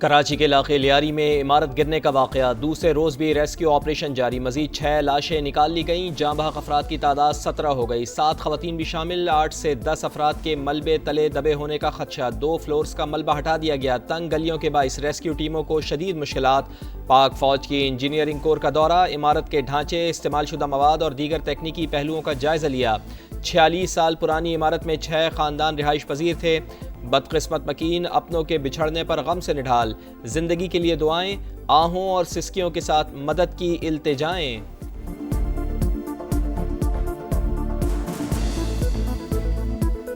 कराची के इलाके लियारी में इमारत गिरने का वाक़या, दूसरे रोज़ भी रेस्क्यू ऑपरेशन जारी। मजीद 6 लाशें निकाल ली गईं। जाँ बहक अफराद की तादाद 17 हो गई। 7 ख़वातीन भी शामिल। 8 से 10 अफराद के मलबे तले दबे होने का खदशा। 2 फ्लोर्स का मलबा हटा दिया गया। तंग गलियों के बाइस रेस्क्यू टीमों को शदीद मुश्किलात। पाक फ़ौज की इंजीनियरिंग कोर का दौरा, इमारत के ढांचे, इस्तेमाल शुदा मवाद और दीगर तकनीकी पहलुओं का जायज़ा लिया। 46 साल पुरानी इमारत में 6 ख़ानदान रिहाइश पजीर थे। बदकिस्मत मकीन अपनों के बिछड़ने पर गम से निढाल। जिंदगी के लिए दुआएं, आहों और सिसकियों के साथ मदद की इल्तिजाएं।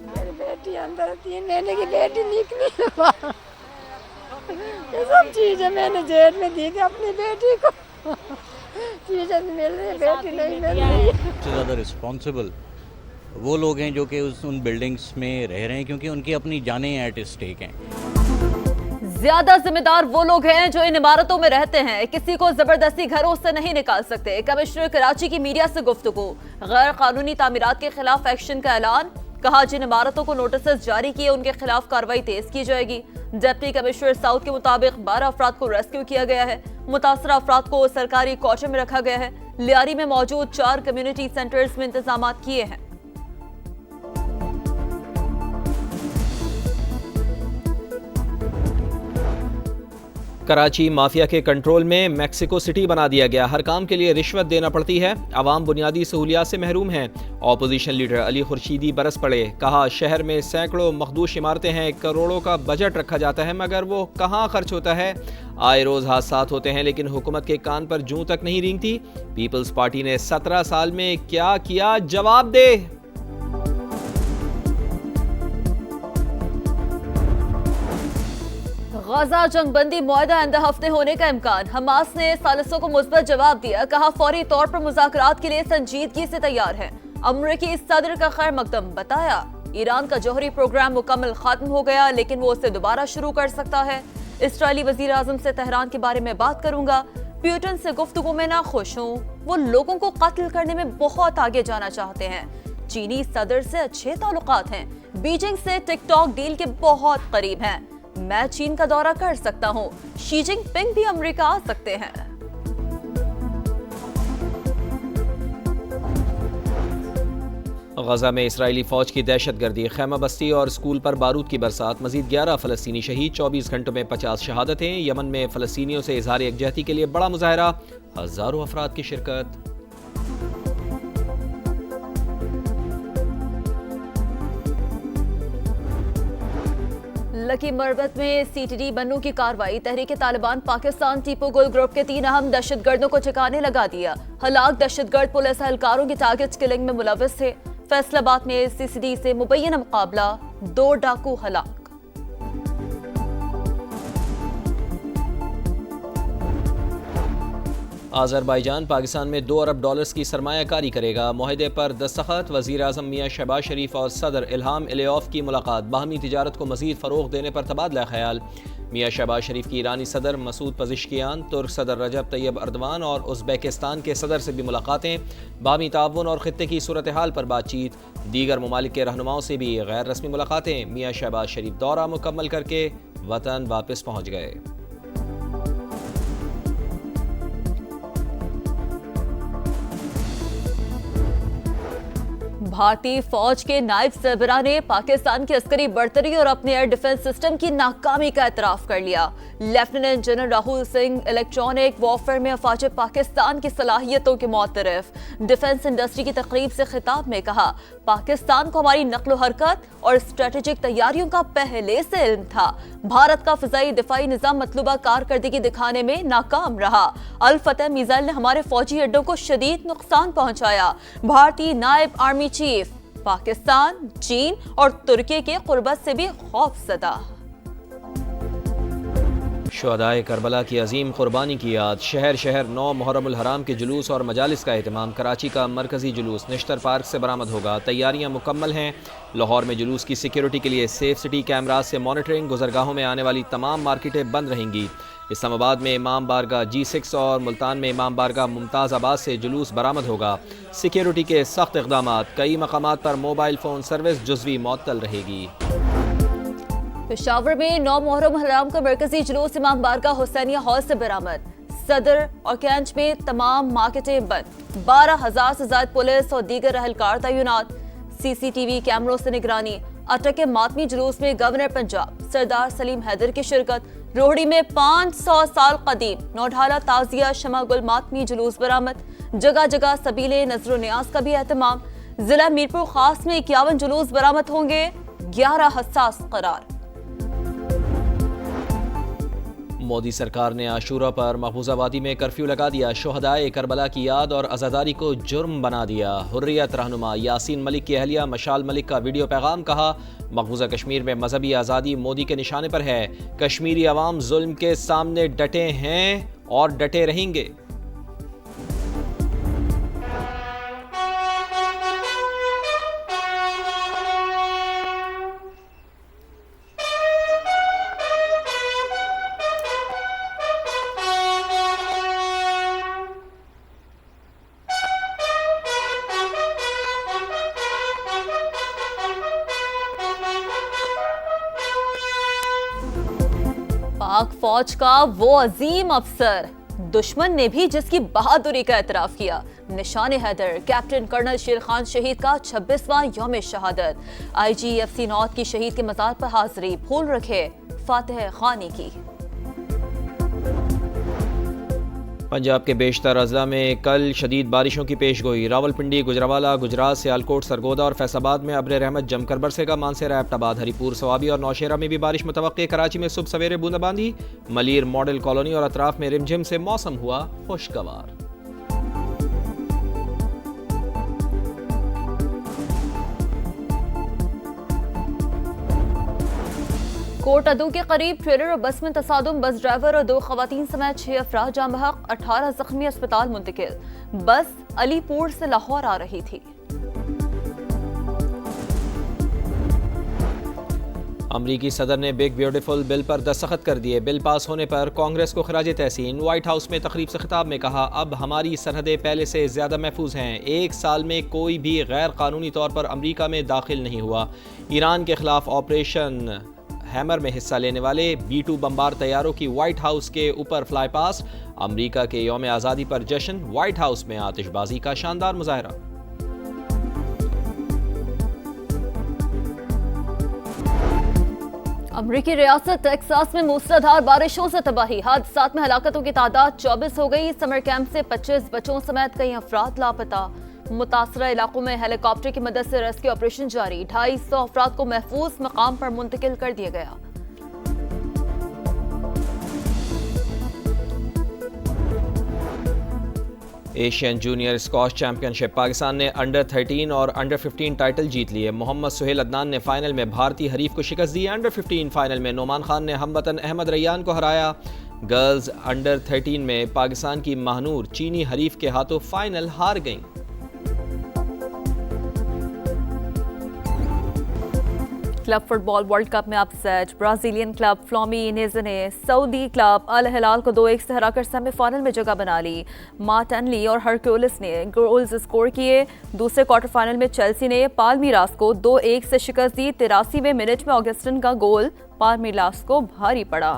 मेरी बेटी अंदर थी, मैंने की बेटी निकली। ये सब चीजें मैंने जेल में दी थी अपनी बेटी को। चीजें मिल रही, बेटी नहीं मिल रही। सबसे ज़्यादा रिस्पॉन्सिबल वो लोग हैं जो कि उन बिल्डिंग्स में रह रहे हैं, क्योंकि उनकी अपनी जानें एट स्टेक हैं। ज्यादा जिम्मेदार वो लोग हैं जो इन इमारतों में रहते हैं। किसी को जबरदस्ती घरों से नहीं निकाल सकते। कमिश्नर कराची की मीडिया से गुफ्तगू। गैर कानूनी तामीरात के खिलाफ एक्शन का ऐलान। कहा जिन इमारतों को नोटिस जारी किए उनके खिलाफ कार्रवाई तेज की जाएगी। डिप्टी कमिश्नर साउथ के मुताबिक 12 अफराद को रेस्क्यू किया गया है। मुतासरा अफराद को सरकारी क्वार्टर में रखा गया है। लियारी में मौजूद 4 कम्युनिटी सेंटर्स में इंतजाम किए हैं। कराची माफिया के कंट्रोल में मैक्सिको सिटी बना दिया गया। हर काम के लिए रिश्वत देना पड़ती है। आवाम बुनियादी सहूलियात से महरूम हैं। ऑपोजिशन लीडर अली खुर्शीदी बरस पड़े। कहा शहर में सैकड़ों मखदूश इमारतें हैं, करोड़ों का बजट रखा जाता है, मगर वो कहाँ खर्च होता है। आए रोज हादसात होते हैं, लेकिन हुकूमत के कान पर जूं तक नहीं रेंगती। पीपल्स पार्टी ने 17 साल में क्या किया, जवाब दे। गजा जंगबंदी मुआहदा आइंदा हफ्ते होने का इम्कान। हमास ने सालिसों को मुस्बत जवाब दिया। कहा फौरी तौर पर मुज़ाकरात के लिए संजीदगी से तैयार है। अमरीकी सदर का खैर मकदम बताया। ईरान का जौहरी प्रोग्राम मुकम्मल खत्म हो गया, लेकिन वो उसे दोबारा शुरू कर सकता है। इसराइली वजीर आजम से तेहरान के बारे में बात करूंगा। प्यूटन से गुफ्तगू में ना खुश हूँ। वो लोगों को कत्ल करने में बहुत आगे जाना चाहते हैं। चीनी सदर से अच्छे ताल्लुकात हैं। बीजिंग से टिकटॉक डील के बहुत करीब हैं। मैं चीन का दौरा कर सकता हूं। शी जिनपिंग भी अमेरिका आ सकते हैं। गजा में इसराइली फौज की दहशतगर्दी, खैमा बस्ती और स्कूल पर बारूद की बरसात। मजीद 11 फलस्तीनी शहीद। 24 घंटों में 50 शहादतें। यमन में फलस्तीनियों से इजहार यकजहती के लिए बड़ा मुजाहरा। हजारों अफराद की शिरकत। लकी मरबत में सीटीडी बनू की कार्रवाई। तहरीक तालिबान पाकिस्तान टीपू गुल ग्रुप के 3 अहम दहशतगर्दों को ठिकाने लगा दिया। हलाक दहशतगर्द पुलिस एहलकारों की टारगेट किलिंग में मुलविस थे। फैसलाबाद में सीसीडी से मुबैना मुकाबला। 2 डाकू हलाक। आज़रबाईजान पाकिस्तान में $2 अरब की सरमायाकारी करेगा। मुआहदे पर दस्तखत। वज़ीर आज़म मियाँ शहबाज शरीफ और सदर इल्हाम अलियौफ की मुलाकात। बाहमी तिजारत को मज़ीद फ़रोग़ देने पर तबादला ख्याल। मियाँ शहबाज शरीफ की ईरानी सदर मसूद पज़िश्कियान, तुर्क सदर रजब तैयब अर्दवान और उज़्बेकिस्तान के सदर से भी मुलाकातें। बाहमी ताउन और ख़ित्ते की सूरत हाल पर बातचीत। दीगर ममालिक के रहनुमाओं से भी गैर रस्मी मुलाकातें। मियाँ शहबाज शरीफ दौरा मुकम्मल करके वतन वापस पहुँच गए। भारतीय फौज के नायब सरबराह ने पाकिस्तान की अस्करी बर्तरी और अपने एयर डिफेंस सिस्टम की नाकामी का एतराफ कर लिया। Lieutenant general Rahul Singh electronic warfare में अफवाज पाकिस्तान की सलाहियतों के मुतरफ। डिफेंस इंडस्ट्री की तकरीब से खिताब में कहा, पाकिस्तान को हमारी नक्लो हरकत और स्ट्रेटेजिक तैयारियों का पहले से इल्म था। भारत का फिजाई दिफाई निजाम मतलूबा कारकर्दगी दिखाने में नाकाम रहा। अल फतेह मिसाइल ने हमारे फौजी अड्डों को शदीद नुकसान पहुंचाया। भारतीय नायब आर्मी चीफ पाकिस्तान, चीन और तुर्की के कुर्बत से भी खौफजदा। शुहदाए करबला की अजीम कुर्बानी की याद। शहर शहर 9 मुहर्रमुल हराम के जुलूस और मजालिस का एहतमाम। कराची का मरकजी जुलूस निश्तर पार्क से बरामद होगा। तैयारियां मुकम्मल हैं। लाहौर में जुलूस की सिक्योरिटी के लिए सेफ सिटी कैमराज से मॉनिटरिंग। गुजरगाहों में आने वाली तमाम मार्केटें बंद रहेंगी। इस्लामाबाद में इमाम बारगाह G6 और मुल्तान में इमाम बारगाह मुमताज़ आबाद से जुलूस बरामद होगा। सिक्योरिटी के सख्त इक़दामात। कई मकामात पर मोबाइल फ़ोन सर्विस जुज़वी मुअत्तल रहेगी। पेशावर में 9 मुहर्रम हराम का मरकजी जुलूस इमाम बारगाह हुसैनिया हॉल से बरामद। सदर और कैंच में तमाम मार्केटें बंद। 12,000 से ज्यादा पुलिस और दीगर अहलकार तैनात। CCTV कैमरों से निगरानी। अटके मातमी जुलूस में गवर्नर पंजाब सरदार सलीम हैदर की शिरकत। रोहड़ी में 500 साल कदीम नौढाला ताजिया शमागुल मातमी जुलूस बरामद। जगह जगह सबीले नजर न्याज का भी एहतमाम। जिला मीरपुर खास में 51 जुलूस बरामद होंगे। 11 हसास करार। मोदी सरकार ने आशूरा पर महफूजाबादी में कर्फ्यू लगा दिया। शोहदाए करबला की याद और आज़ादारी को जुर्म बना दिया। हुर्रियत रहनुमा यासीन मलिक की अहलिया मशाल मलिक का वीडियो पैगाम। कहा, मकबूजा कश्मीर में मजहबी आज़ादी मोदी के निशाने पर है। कश्मीरी अवाम जुल्म के सामने डटे हैं और डटे रहेंगे। पाक फौज का वो अजीम अफसर, दुश्मन ने भी जिसकी बहादुरी का एतराफ किया। निशान हैदर कैप्टन कर्नल शेर खान शहीद का 26वां यौम शहादत। IGFC नॉर्थ की शहीद के मज़ार पर हाजिरी। फूल रखे फातिह खानी की। पंजाब के बेशतर अजला में कल शदीद बारिशों की पेशगोई। रावलपिंडी, गुजरावाला, गुजरात, सियालकोट, सरगोदा और फैसलाबाद में अब्र रहमत जमकर बरसेगा। मानसेरा, एबटाबाद, हरीपुर, सवाबी और नौशेरा में भी बारिश मुतवक्के। कराची में सुबह सवेरे बूंदाबांदी। मलीर मॉडल कॉलोनी और अतराफ में रिमझिम से मौसम हुआ खुशगवार। कोट अदू के करीब ट्रेलर और बस में तसादुम। बस ड्राइवर और 2 खवातीन समेत 6 अफराद जाँ बहक। 18 जख्मी अस्पताल मुंतकिल। बस अलीपुर से लाहौर आ रही थी। अमरीकी सदर ने बिग ब्यूटीफुल बिल पर दस्तखत कर दिए। बिल पास होने पर कांग्रेस को खराज तहसीन। व्हाइट हाउस में तकरीब से खिताब में कहा, अब हमारी सरहदें पहले से ज़्यादा महफूज हैं। 1 साल में कोई भी गैर कानूनी तौर पर अमरीका में दाखिल नहीं हुआ। ईरान के खिलाफ ऑपरेशन हैमर में हिस्सा लेने वाले B-2 बमबार तैयारों की व्हाइट हाउस के ऊपर फ्लाई पास। अमरीका के यौम आज़ादी पर जश्न। व्हाइट हाउस में आतिशबाजी का शानदार मुजाहरा। अमरीकी रियासत टेक्सास में मूसलाधार बारिशों से तबाही। हादसात में हलाकतों की तादाद 24 हो गई। समर कैंप से 25 बच्चों समेत कई अफराद लापता। मुतासरा इलाकों में हेलीकॉप्टर की मदद से रेस्क्यू ऑपरेशन जारी। 250 अफराद को महफूज मकाम पर मुंतकिल कर दिया गया। Asian junior squash championship Pakistan ने अंडर 13 और अंडर 15 टाइटल जीत लिए। मोहम्मद सुहेल अदनान ने फाइनल में भारतीय हरीफ को शिकस्त दी। अंडर 15 फाइनल में नोमान खान ने हमवतन अहमद रैयान को हराया। गर्ल्स अंडर 13 में पाकिस्तान की महानूर चीनी हरीफ के हाथों फाइनल हार गईं। क्लब फुटबॉल वर्ल्ड कप में अपसेट। ब्राजीलियन क्लब फ्लोमिनेज ने सऊदी क्लब अल हिलाल को 2-1 से हराकर सेमीफाइनल में जगह बना ली। मार्टिनली और हरक्यूलिस ने गोल्स स्कोर किए। दूसरे क्वार्टर फाइनल में चेल्सी ने पाल्मीरास को 2-1 से शिकस्त दी। 83वें मिनट में ऑगस्टिन का गोल पाल्मीरास को भारी पड़ा।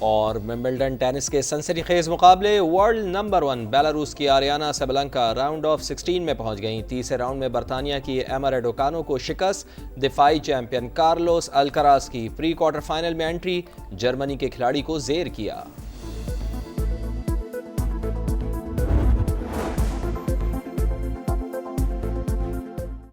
और विंबलडन टेनिस के सनसनीखेज मुकाबले। वर्ल्ड नंबर 1 बेलारूस की आरियाना सबलंका राउंड ऑफ 16 में पहुंच गईं। तीसरे राउंड में बरतानिया की एमा रेडोकानो को शिकस्त। दिफाई चैंपियन कार्लोस अल्कराज की प्री क्वार्टर फाइनल में एंट्री। जर्मनी के खिलाड़ी को जेर किया।